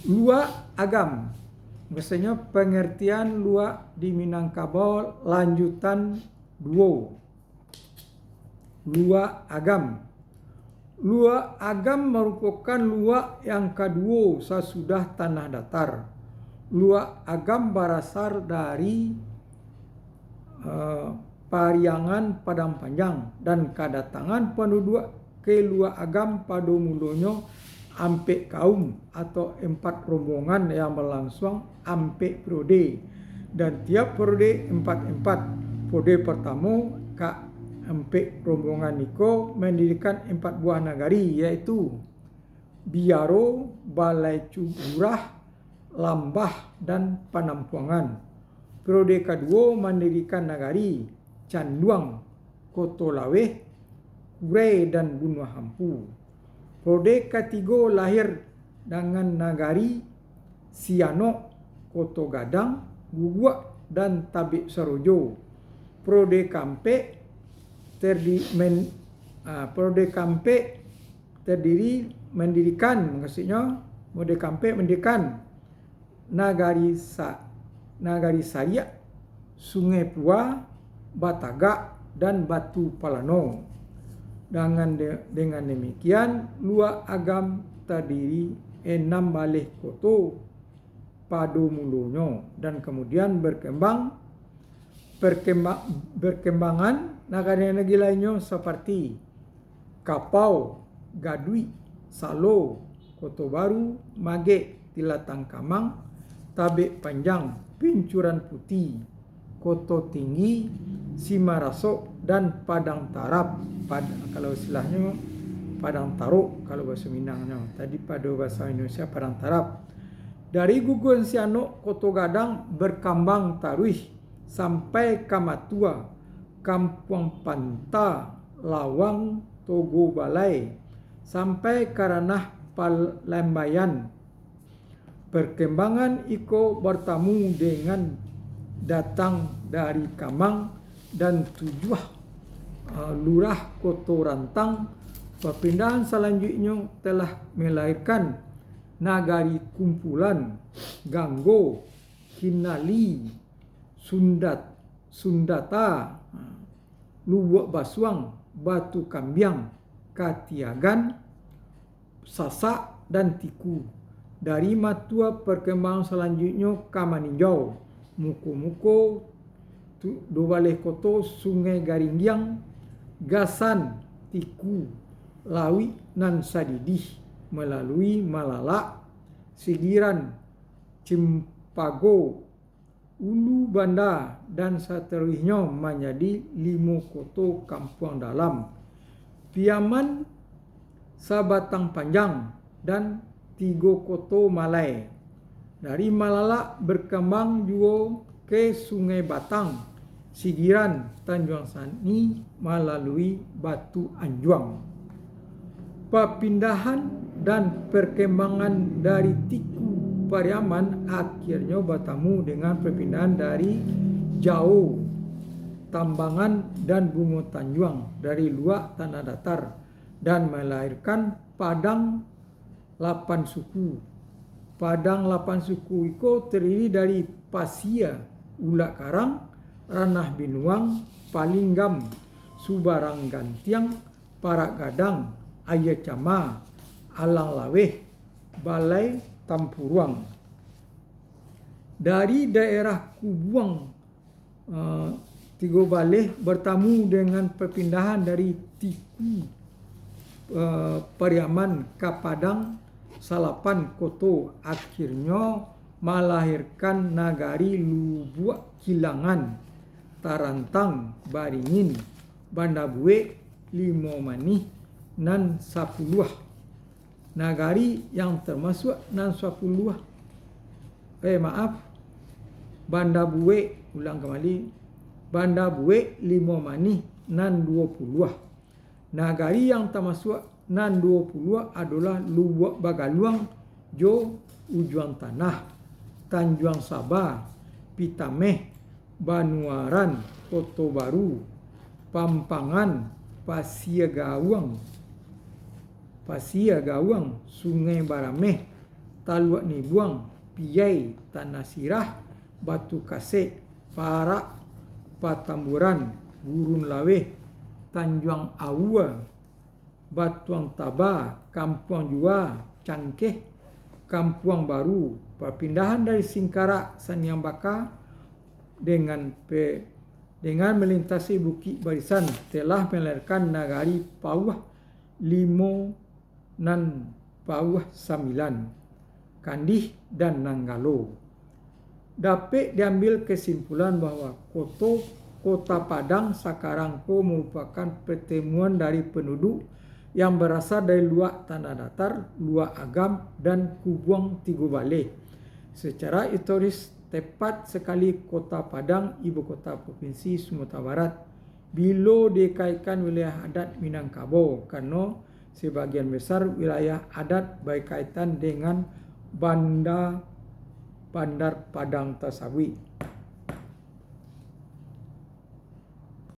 Lua agam. Biasanya pengertian lua di Minangkabau lanjutan duo. Lua agam. Lua agam merupakan lua yang kedua sesudah tanah datar. Lua agam berasal dari Pariangan Padang Panjang dan kedatangan penduduk ke Lua Agam pada mulanya ampe kaum atau 4 rombongan yang berlangsung ampe periode, dan tiap periode 4. Periode pertama ka ampe rombongan niko mendirikan 4 buah nagari, yaitu Biaro, Balai Curah, Lambah, dan Panampuangan. Periode kedua mendirikan nagari Canduang, Koto Laweh, Kurai, dan Bunua Hampu. Periode ketiga lahir dengan nagari Siano, Koto Gadang, Guguk, dan Tabik Sarojo. Periode keempat mendirikan Nagari Sariak, Sungai Pua, Batagak, dan Batu Palano. Dengan demikian, Lua Agam terdiri 6 balih koto pada mulanya, dan kemudian berkembangan nagari-nagari lainnya seperti Kapau, Gadui, Salo, Koto Baru, Magek, Tilatang Kamang, Tabik Panjang, Pincuran Putih, Koto Tinggi, Simarasok, dan Padang Tarap. Kalau istilahnya Padang Taruk kalau bahasa Minangnya. Tadi pada bahasa Indonesia Padang Tarap. Dari Gugun Siano, Koto Gadang berkembang taruih sampai Kamatua, Kampung Panta, Lawang, Togo Balai, sampai Karanah Palembayan. Perkembangan iko bertemu dengan datang dari Kamang dan tujuh Lurah Koto Rantang. Perpindahan selanjutnya telah melahirkan nagari kumpulan Ganggo, Kinali, Sundata, Lubuk Basuang, Batu Kambiang, Katiagan, Sasak, dan Tiku. Dari matua perkembangan selanjutnya Kamaninjau, Muko-Muko, Dobaleh Koto, Sungai Garinggiang, Gasan, Tiku, Lawi, dan Sadidih melalui Malala, Sigiran, Cimpago, Ulu Banda, dan seterusnya menjadi 5 koto kampung dalam, Piaman, Sabatang Panjang, dan 3 koto Malai. Dari Malala berkembang juga ke Sungai Batang, Sigiran, Tanjung Sani melalui Batu Anjuang. Perpindahan dan perkembangan dari Tiku Pariaman akhirnya bertemu dengan perpindahan dari Jauh, Tambangan, dan Bungo Tanjuang dari luar tanah datar dan melahirkan Padang 8 suku. Padang 8 suku itu terdiri dari Pasia, Ulak Karang, Ranah Binuang, Palinggam, Subarang Gantiang, Parak Gadang, Ayah Cama, Alang Laweh, Balai Tampuruang. Dari daerah Kubuang, 3 balih bertemu dengan perpindahan dari Tiku Pariaman ke Padang Salapan koto, akhirnya melahirkan nagari Lubuk Kilangan, Tarantang, Baringin, Bandabue, Limomani, dan Sapuluah. Nagari yang termasuk nan Sapuluah, Bandabue, ulang kembali, Bandabue, Limomani, nan 20. Nagari yang termasuk nan 20 adalah Lubuk Bagaluang, Jo, Ujuan Tanah, Tanjuang Sabah, Pitameh, Banuaran, Koto Baru, Pampangan, Pasia Gawang, Sungai Barameh, Talua Nibuang, Piai, Tanah Sirah, Batu Kasek, Parak, Patamburan, Gurun Laweh, Tanjung Awa, Batuang Taba, Kampuang Jua, Cangkeh, Kampuang Baru. Perpindahan dari Singkarak Saniang Baka dengan melintasi Bukit Barisan telah melahirkan Nagari Pauh 5 dan Pauh 9, Kandih dan Nanggalo. Dapat diambil kesimpulan bahwa Kota Padang sekarang merupakan pertemuan dari penduduk yang berasal dari luar tanah datar, luar agam, dan Kubuang Tigo Baleh. Secara historis tepat sekali Kota Padang, ibu kota Provinsi Sumatera Barat, bila dikaitkan wilayah adat Minangkabau karena sebagian besar wilayah adat berkaitan dengan Bandar Padang tersebut.